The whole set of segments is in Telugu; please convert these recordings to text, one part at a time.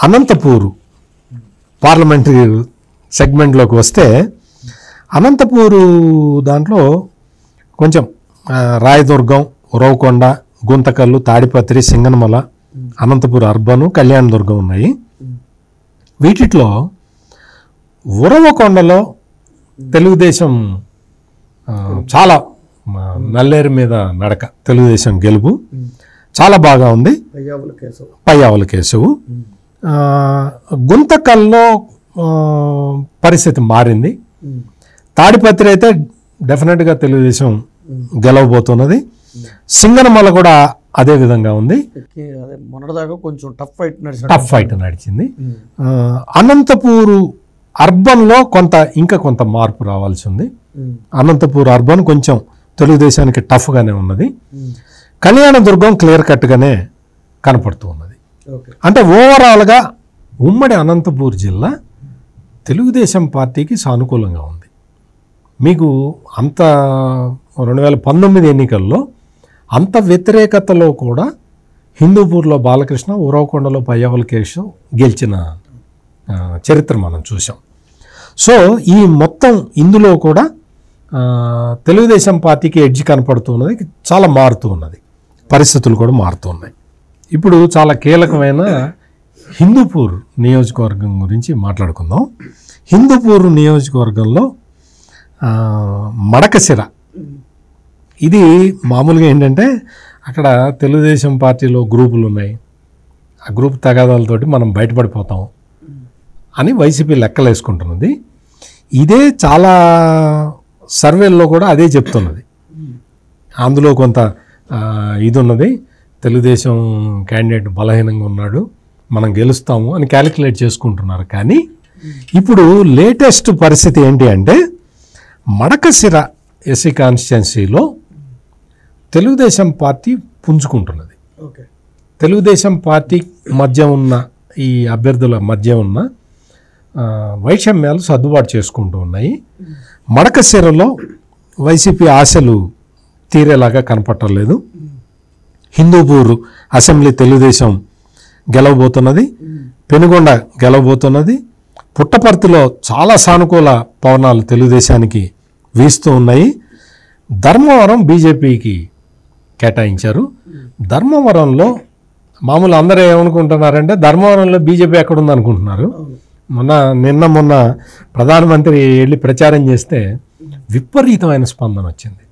అనంతపూరు పార్లమెంటరీ సెగ్మెంట్లోకి వస్తే అనంతపూరు దాంట్లో కొంచెం రాయదుర్గం, ఉరవకొండ, గుంతకల్లు, తాడిపత్రి, సింగనమల, అనంతపూర్ అర్బను, కళ్యాణదుర్గం ఉన్నాయి. వీటిలో ఉరవకొండలో తెలుగుదేశం చాలా నల్లేరు మీద నడక, తెలుగుదేశం గెలుపు చాలా బాగా ఉంది. పయ్యావుల కేశవు. గుంతకల్లో పరిస్థితి మారింది. తాడిపత్రి అయితే డెఫినెట్గా తెలుగుదేశం గెలవబోతున్నది. సింగనమల కూడా అదే విధంగా ఉంది. మొన్నటిదాకా కొంచెం టఫ్ ఫైట్ నడిచింది. అనంతపూరు అర్బన్లో ఇంకా కొంత మార్పు రావాల్సి ఉంది. అనంతపూర్ అర్బన్ కొంచెం తెలుగుదేశానికి టఫ్గానే ఉన్నది. కళ్యాణదుర్గం క్లియర్ కట్గానే కనపడుతూ ఉన్నది. అంటే ఓవరాల్గా ఉమ్మడి అనంతపూర్ జిల్లా తెలుగుదేశం పార్టీకి సానుకూలంగా ఉంది. మీకు అంత 2019 ఎన్నికల్లో అంత వ్యతిరేకతలో కూడా హిందూపూర్లో బాలకృష్ణ, ఉరవకొండలో పయ్యావుల కేశవ్ గెలిచిన చరిత్ర మనం చూసాం. సో ఈ మొత్తం ఇందులో కూడా తెలుగుదేశం పార్టీకి ఎడ్జ్ కనపడుతున్నది, చాలా మారుతూ ఉన్నది, పరిస్థితులు కూడా మారుతూ ఉన్నాయి. ఇప్పుడు చాలా కీలకమైన హిందూపూర్ నియోజకవర్గం గురించి మాట్లాడుకుందాం. హిందూపూర్ నియోజకవర్గంలో మడకశిర, ఇది మామూలుగా ఏంటంటే అక్కడ తెలుగుదేశం పార్టీలో గ్రూపులు ఉన్నాయి, ఆ గ్రూప్ తగాదాలతోటి మనం బయటపడిపోతాం అని వైసీపీ లెక్కలేసుకుంటున్నది. ఇదే చాలా సర్వేల్లో కూడా అదే చెప్తున్నది. అందులో కొంత ఇది ఉన్నది, తెలుగుదేశం క్యాండిడేట్ బలహీనంగా ఉన్నాడు, మనం గెలుస్తాము అని క్యాలిక్యులేట్ చేసుకుంటున్నారు. కానీ ఇప్పుడు లేటెస్ట్ పరిస్థితి ఏంటి అంటే మడకశిర ఎస్సీ కాన్స్టిట్యున్సీలో తెలుగుదేశం పార్టీ పుంజుకుంటున్నది. తెలుగుదేశం పార్టీ మధ్య ఉన్న ఈ అభ్యర్థుల మధ్య ఉన్న వైషమ్యాలు సర్దుబాటు చేసుకుంటూ ఉన్నాయి. మడకశిరలో వైసీపీ ఆశలు తీరేలాగా కనపట్టలేదు. హిందూపూర్ అసెంబ్లీ తెలుగుదేశం గెలవబోతున్నది, పెనుగొండ గెలవబోతున్నది, పుట్టపర్తిలో చాలా సానుకూల పవనాలు తెలుగుదేశానికి వీస్తూ ఉన్నాయి. ధర్మవరం బీజేపీకి కేటాయించారు. ధర్మవరంలో మామూలు అందరూ ఏమనుకుంటున్నారంటే ధర్మవరంలో బీజేపీ ఎక్కడుంది అనుకుంటున్నారు. మొన్న ప్రధానమంత్రి వెళ్ళి ప్రచారం చేస్తే విపరీతమైన స్పందన వచ్చింది.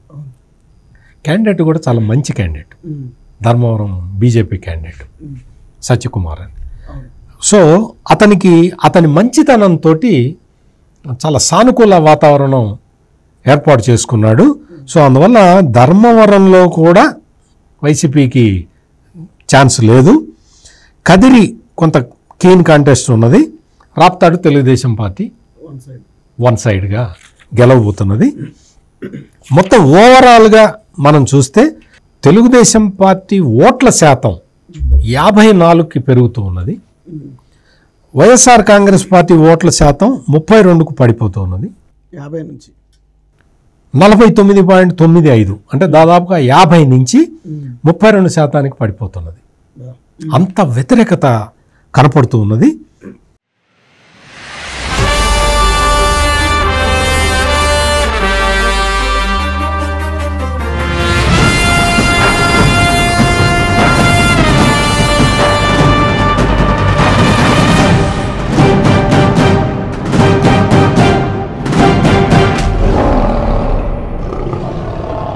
క్యాండిడేట్ కూడా చాలా మంచి candidate, Dharmavaram BJP candidate Satyakumar అని. సో అతని మంచితనంతో చాలా సానుకూల వాతావరణం ఏర్పాటు చేసుకున్నాడు. సో అందువల్ల ధర్మవరంలో కూడా వైసీపీకి ఛాన్స్ లేదు. కదిరి కొంత కీన్ కాంటెస్ట్ ఉన్నది. రాప్తాడు తెలుగుదేశం పార్టీ వన్ సైడ్గా గెలవబోతున్నది. మొత్తం ఓవరాల్గా మనం చూస్తే తెలుగుదేశం పార్టీ ఓట్ల శాతం 54కి పెరుగుతూ ఉన్నది. వైఎస్ఆర్ కాంగ్రెస్ పార్టీ ఓట్ల శాతం 32కు పడిపోతూ ఉన్నది. 50 నుంచి 49.95, అంటే దాదాపుగా 50 నుంచి 32% పడిపోతున్నది. అంత వ్యతిరేకత కనపడుతూ ఉన్నది.